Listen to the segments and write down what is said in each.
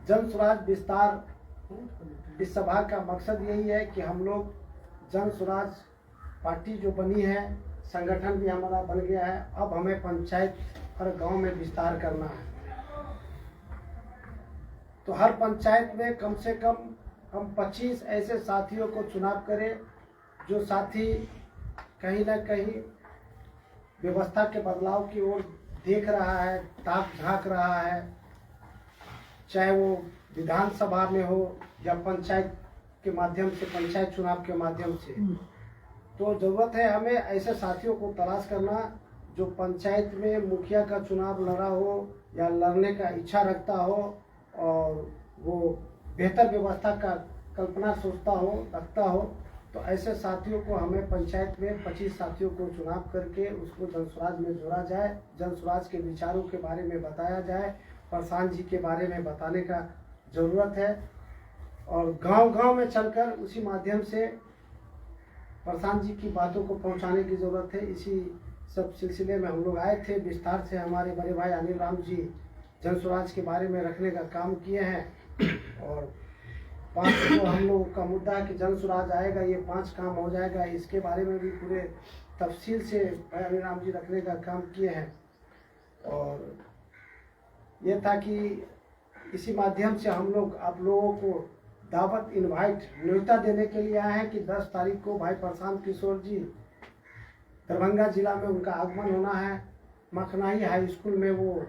जन स्वराज विस्तार, इस सभा का मकसद यही है कि हम लोग जन स्वराज पार्टी जो बनी है, संगठन भी हमारा बन गया है, अब हमें पंचायत हर गांव में विस्तार करना है। तो हर पंचायत में कम से कम हम 25 ऐसे साथियों को चुनाव करें जो साथी कहीं ना कहीं व्यवस्था के बदलाव की ओर देख रहा है, ताक झांक रहा है, चाहे वो विधानसभा में हो या पंचायत के माध्यम से, पंचायत चुनाव के माध्यम से। तो जरूरत है हमें ऐसे साथियों को तलाश करना जो पंचायत में मुखिया का चुनाव लड़ा हो या लड़ने का इच्छा रखता हो और वो बेहतर व्यवस्था का कल्पना सोचता हो, रखता हो। तो ऐसे साथियों को हमें पंचायत में 25 साथियों को चुनाव करके उसको जनस्वराज में जोड़ा जाए, जनस्वराज के विचारों के बारे में बताया जाए, प्रशांत जी के बारे में बताने का ज़रूरत है और गांव-गांव में चलकर उसी माध्यम से प्रशांत जी की बातों को पहुंचाने की ज़रूरत है। इसी सब सिलसिले में हम लोग आए थे। विस्तार से हमारे बड़े भाई अनिल राम जी जनस्वराज के बारे में रखने का काम किए हैं और 5 जो हम लोगों का मुद्दा है कि जनस्वराज आएगा, ये 5 काम हो जाएगा, इसके बारे में भी पूरे तफसील से भाई अनिल राम जी रखने का काम किए हैं। और ये था कि इसी माध्यम से हम लोग आप लोगों को दावत, इनवाइट, न्योता देने के लिए आए हैं कि 10 तारीख को भाई प्रशांत किशोर जी दरभंगा जिला में उनका आगमन होना है। मखनाई हाई स्कूल में वो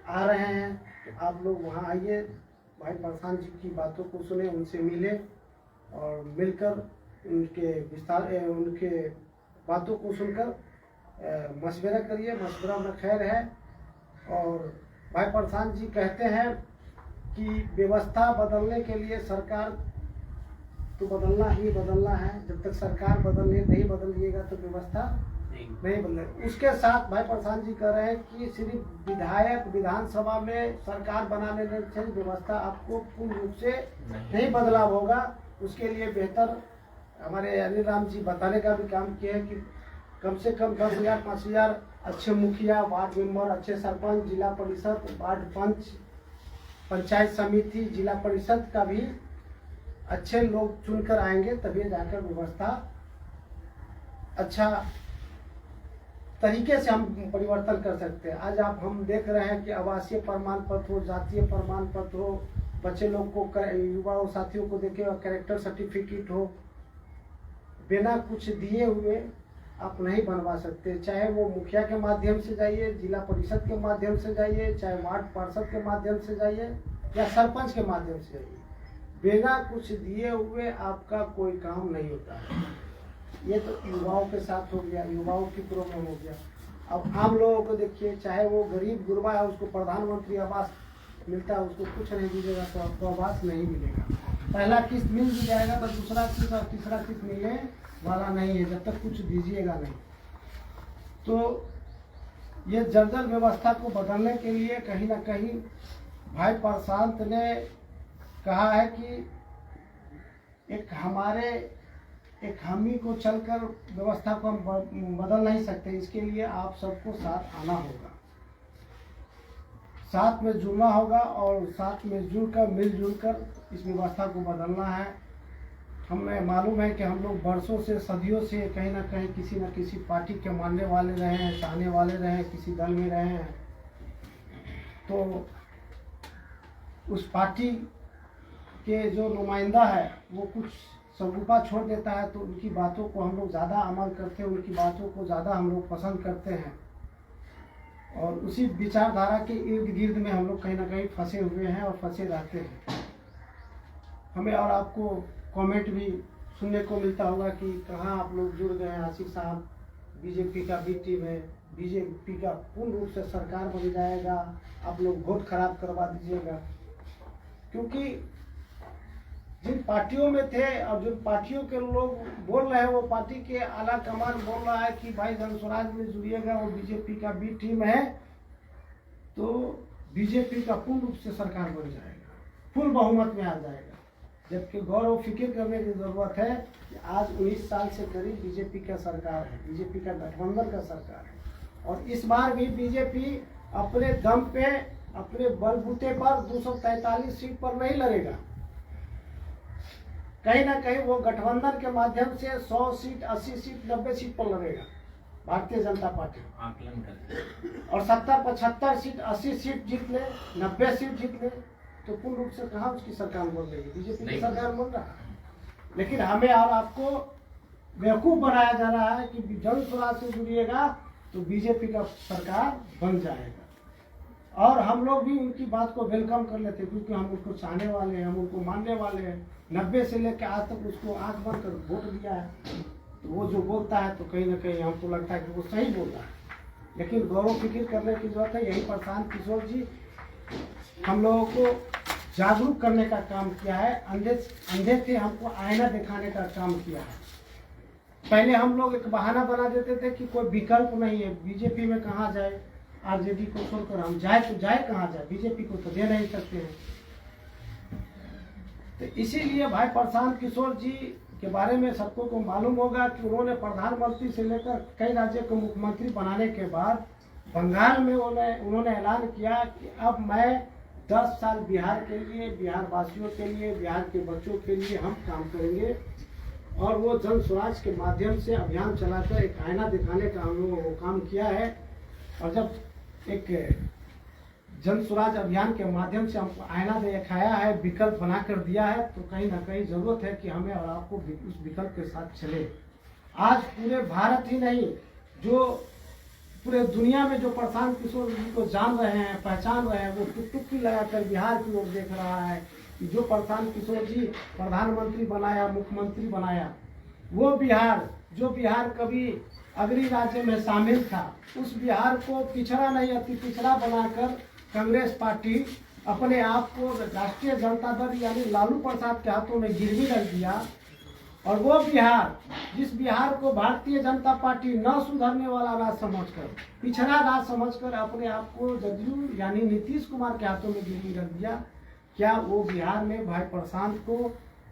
आ रहे हैं, तो आप लोग वहाँ आइए, भाई प्रशांत जी की बातों को सुने, उनसे मिले और मिलकर उनके विस्तार, उनके बातों को सुनकर मशवरा करिए। मशवरा में खैर है। और भाई प्रशांत जी कहते हैं कि व्यवस्था बदलने के लिए सरकार तो बदलना ही बदलना है। जब तक सरकार नहीं बदलिएगा तो व्यवस्था नहीं बदलेगी। उसके साथ भाई प्रशांत जी कह रहे हैं कि सिर्फ विधायक विधानसभा में सरकार बनाने से व्यवस्था आपको पूर्ण रूप से नहीं बदलाव होगा। उसके लिए बेहतर हमारे अनिल राम जी बताने का भी काम किया है कि कम से कम 10,000 5,000 अच्छे मुखिया, वार्ड मेंबर, अच्छे सरपंच, जिला परिषद, वार्ड पंच, पंचायत समिति, जिला परिषद का भी अच्छे लोग चुनकर आएंगे, तभी जाकर व्यवस्था अच्छा तरीके से हम परिवर्तन कर सकते हैं। आज हम देख रहे हैं कि आवासीय प्रमाण पत्र हो, जातीय प्रमाण पत्र हो, बच्चे लोग को, युवा साथियों को देखे कैरेक्टर सर्टिफिकेट हो, बिना कुछ दिए हुए आप नहीं बनवा सकते। चाहे वो मुखिया के माध्यम से जाइए, जिला परिषद के माध्यम से जाइए, चाहे वार्ड पार्षद के माध्यम से जाइए या सरपंच के माध्यम से जाइए, बिना कुछ दिए हुए आपका कोई काम नहीं होता है। ये तो युवाओं के साथ हो गया, युवाओं की प्रॉब्लम हो गया। अब आम लोगों को देखिए, चाहे वो गरीब गुरबा है, उसको प्रधानमंत्री आवास मिलता है, उसको कुछ नहीं दीजिएगा तो आपको आवास नहीं मिलेगा। पहला किस्त मिल भी जाएगा तो दूसरा किस्त और तीसरा किस्त मिलने वाला नहीं है जब तक कुछ दीजिएगा नहीं। तो ये जर्जर व्यवस्था को बदलने के लिए कहीं ना कहीं भाई प्रशांत ने कहा है कि एक हामी को चलकर व्यवस्था को हम बदल नहीं सकते। इसके लिए आप सबको साथ आना होगा, साथ में जुड़ना होगा और साथ में जुड़कर मिलजुल कर इस व्यवस्था को बदलना है। हमें मालूम है कि हम लोग बरसों से, सदियों से कहीं ना कहीं किसी न किसी पार्टी के मानने वाले रहे हैं, चाहने वाले रहे हैं, किसी दल में रहे हैं। तो उस पार्टी के जो नुमाइंदा है वो कुछ सगुफा छोड़ देता है तो उनकी बातों को हम लोग ज़्यादा अमल करते हैं, उनकी बातों को ज़्यादा हम लोग पसंद करते हैं और उसी विचारधारा के इर्द गिर्द में हम लोग कहीं ना कहीं फंसे हुए हैं और फंसे रहते हैं। हमें और आपको कमेंट भी सुनने को मिलता होगा कि कहाँ आप लोग जुड़ गए हैं आसिफ साहब, बीजेपी का बी टीम है, बीजेपी का पूर्ण रूप से सरकार बन जाएगा, आप लोग वोट खराब करवा दीजिएगा। क्योंकि जिन पार्टियों में थे और जिन पार्टियों के लोग बोल रहे हैं, वो पार्टी के आला कमान बोल रहा है कि भाई जनस्वराज में जुड़िएगा, वो बीजेपी का बी टीम है, तो बीजेपी का पूर्ण रूप से सरकार बन जाएगा, फुल बहुमत में आ जाएगा। जबकि गौर और फिक्र करने की जरूरत है कि आज 19 साल से करीब बीजेपी का सरकार है, बीजेपी का गठबंधन का सरकार है और इस बार भी बीजेपी अपने दम पे अपने बलबूते पर 243 सीट पर नहीं लड़ेगा। कहीं ना कहीं वो गठबंधन के माध्यम से 100 सीट, 80 सीट, 90 सीट पर लड़ेगा भारतीय जनता पार्टी। आकलन करते और 70, 75 सीट, 80 सीट जीत ले, 90 सीट जीत ले, तो पूर्ण रूप से कहाँ उसकी सरकार बोल रही है? बीजेपी की सरकार बोल रहा है। लेकिन हमें और आपको बेवकूफ बनाया जा रहा है कि जन स्वराज से जुड़िएगा तो बीजेपी का सरकार बन जाएगा। और हम लोग भी उनकी बात को वेलकम कर लेते, क्योंकि हम उनको चाहने वाले हैं, हम उनको मानने वाले हैं। 90 से लेकर आज तक उसको आंख बंद कर वोट दिया है, तो वो जो बोलता है तो कहीं ना कहीं हमको लगता है कि वो सही बोल रहा है। लेकिन गौरव फिक्र करने की जरूरत है। यही प्रशांत किशोर जी हम लोगों को जागरूक करने का काम किया है, अंधे थे हमको आईना दिखाने का काम किया है। पहले हम लोग एक बहाना बना देते थे कि कोई विकल्प नहीं है, बीजेपी में कहाँ जाए, आरजेडी को छोड़कर हम जाए तो जाए कहाँ जाए, बीजेपी को तो दे नहीं सकते हैं। तो इसीलिए भाई प्रशांत किशोर जी के बारे में सबको को मालूम होगा कि उन्होंने प्रधानमंत्री से लेकर कई राज्य को मुख्यमंत्री बनाने के बाद बंगाल में उन्होंने ऐलान किया कि अब मैं 10 साल बिहार के लिए, बिहार वासियों के लिए, बिहार के बच्चों के लिए हम काम करेंगे। और वो जन स्वराज के माध्यम से अभियान चलाकर एक आईना दिखाने का हम लोगों को काम किया है। और जब एक जन स्वराज अभियान के माध्यम से हमको आईना दिखाया है, विकल्प बना कर दिया है, तो कहीं ना कहीं जरूरत है कि हमें और आपको उस विकल्प के साथ चले। आज पूरे भारत ही नहीं, जो पूरे दुनिया में जो प्रशांत किशोर जी को जान रहे हैं, पहचान रहे हैं, वो टुकटुकी लगाकर बिहार की ओर देख रहा है कि जो प्रशांत किशोर जी प्रधानमंत्री बनाया, मुख्यमंत्री बनाया, वो बिहार, जो बिहार कभी अग्रणी राज्य में शामिल था, उस बिहार को पिछड़ा नहीं, अति पिछड़ा बनाकर कांग्रेस पार्टी अपने आप को राष्ट्रीय जनता दल यानी लालू प्रसाद के हाथों में गिरवी रख दिया। और वो बिहार, जिस बिहार को भारतीय जनता पार्टी न सुधरने वाला राज्य समझकर, पिछड़ा राज्य समझकर अपने आप को जदयू यानी नीतीश कुमार के हाथों में गिरवी रख दिया, क्या वो बिहार में भाई प्रशांत को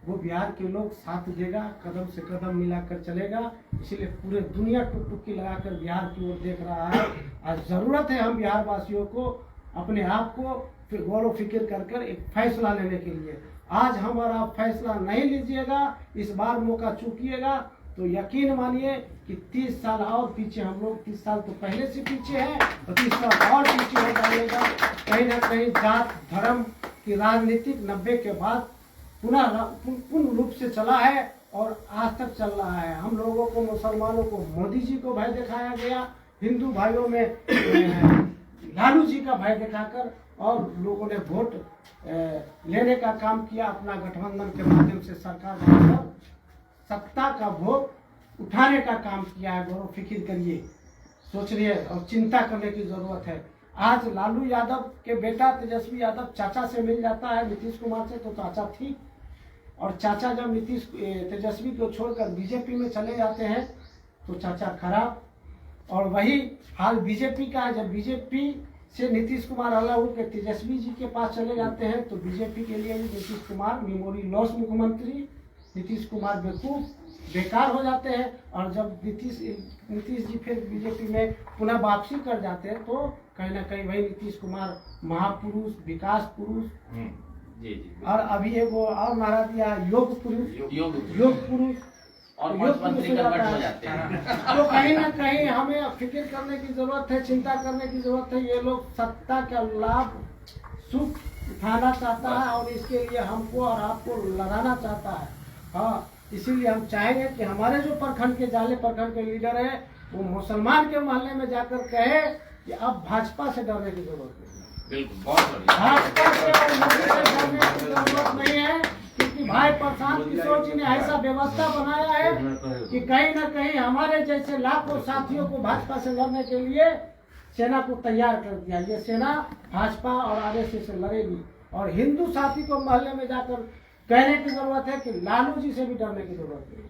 वो बिहार के लोग साथ देगा, कदम से कदम मिलाकर चलेगा? इसलिए पूरे दुनिया टुकटुकी लगाकर बिहार की ओर देख रहा है। आज जरूरत है हम बिहार वासियों को अपने आप को फिर गौरव फिक्र कर एक फैसला लेने के लिए। आज हम और आप फैसला नहीं लीजिएगा, इस बार मौका चूकिएगा, तो यकीन मानिए कि 30 साल और पीछे, हम लोग 30 साल तो पहले से पीछे हैं, और 30 साल और पीछे हो जाएगा। कहीं ना कहीं जात धर्म की राजनीतिक 90 के बाद पुनः पूर्ण रूप से चला है और आज तक चल रहा है। हम लोगों को, मुसलमानों को मोदी जी को भय दिखाया गया, हिंदू भाइयों में लालू जी का भय दिखाकर, और लोगों ने वोट लेने का काम किया, अपना गठबंधन के माध्यम से सरकार बनाकर सत्ता का भोग उठाने का काम किया है। गौरव फिक्र करिए, सोचिए और चिंता करने की जरूरत है। आज लालू यादव के बेटा तेजस्वी यादव चाचा से मिल जाता है नीतीश कुमार से, तो चाचा ठीक, और चाचा जब तेजस्वी को छोड़कर बीजेपी में चले जाते हैं तो चाचा खराब। और वही हाल बीजेपी का है, जब बीजेपी से नीतीश कुमार अलग होकर तेजस्वी जी के पास चले जाते हैं तो बीजेपी के लिए भी नीतीश कुमार मेमोरी लॉस मुख्यमंत्री, नीतीश कुमार बेवकूफ, बेकार हो जाते हैं। और जब नीतीश जी फिर बीजेपी में पुनः वापसी कर जाते हैं तो कहीं ना कहीं वही नीतीश कुमार महापुरुष, विकास पुरुष, जी। और अभी वो और नारा दिया योग पुरुष, योग पुरुष और मंत्री का हो जाते हैं। तो कहीं ना कहीं हमें फिक्र करने की जरूरत है, चिंता करने की जरूरत है। ये लोग सत्ता का लाभ, सुख उठाना चाहता है और इसके लिए हमको और आपको लड़ाना चाहता है। हाँ, इसीलिए हम चाहेंगे कि हमारे जो प्रखंड के जाले प्रखंड के लीडर है, वो मुसलमान के मोहल्ले में जाकर कहे कि अब भाजपा से डरने की जरूरत नहीं है। बिल्कुल, बहुत बढ़िया। भाजपा से और मोदी से डरने की जरूरत नहीं है, क्योंकि भाई प्रशांत किशोर जी ने ऐसा व्यवस्था बनाया है कि कहीं ना कहीं हमारे जैसे लाखों साथियों को भाजपा से लड़ने के लिए सेना को तैयार कर दिया। ये सेना भाजपा और आरएसएस से लड़ेगी। और हिंदू साथी को मोहल्ले में जाकर कहने की जरूरत है कि लालू जी से भी डरने की जरूरत नहीं।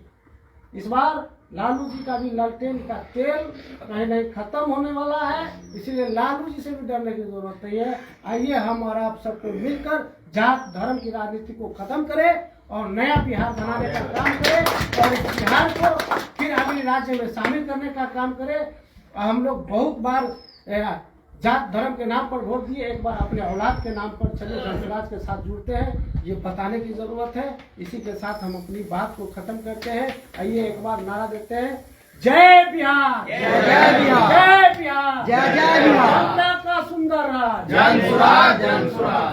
इस बार लालू जी का भी लालटेन का तेल कहीं नहीं खत्म होने वाला है, इसीलिए लालू जी से भी डरने की जरूरत नहीं है। आइए हम और आप सबको मिलकर जात धर्म की राजनीति को खत्म करें और नया बिहार बनाने का काम करें और इस बिहार को फिर अगले राज्य में शामिल करने का काम करें। हम लोग बहुत बार जात धर्म के नाम पर वोट दिए, एक बार अपने औलाद के नाम पर चले जनसुराज के साथ जुड़ते हैं, ये बताने की जरूरत है। इसी के साथ हम अपनी बात को खत्म करते हैं। आइए एक बार नारा देते हैं, जय बिहार, जय बिहार, जय बिहार, जय जय बिहार। जनता का सुंदर राज, जनसुराज, जनसुराज।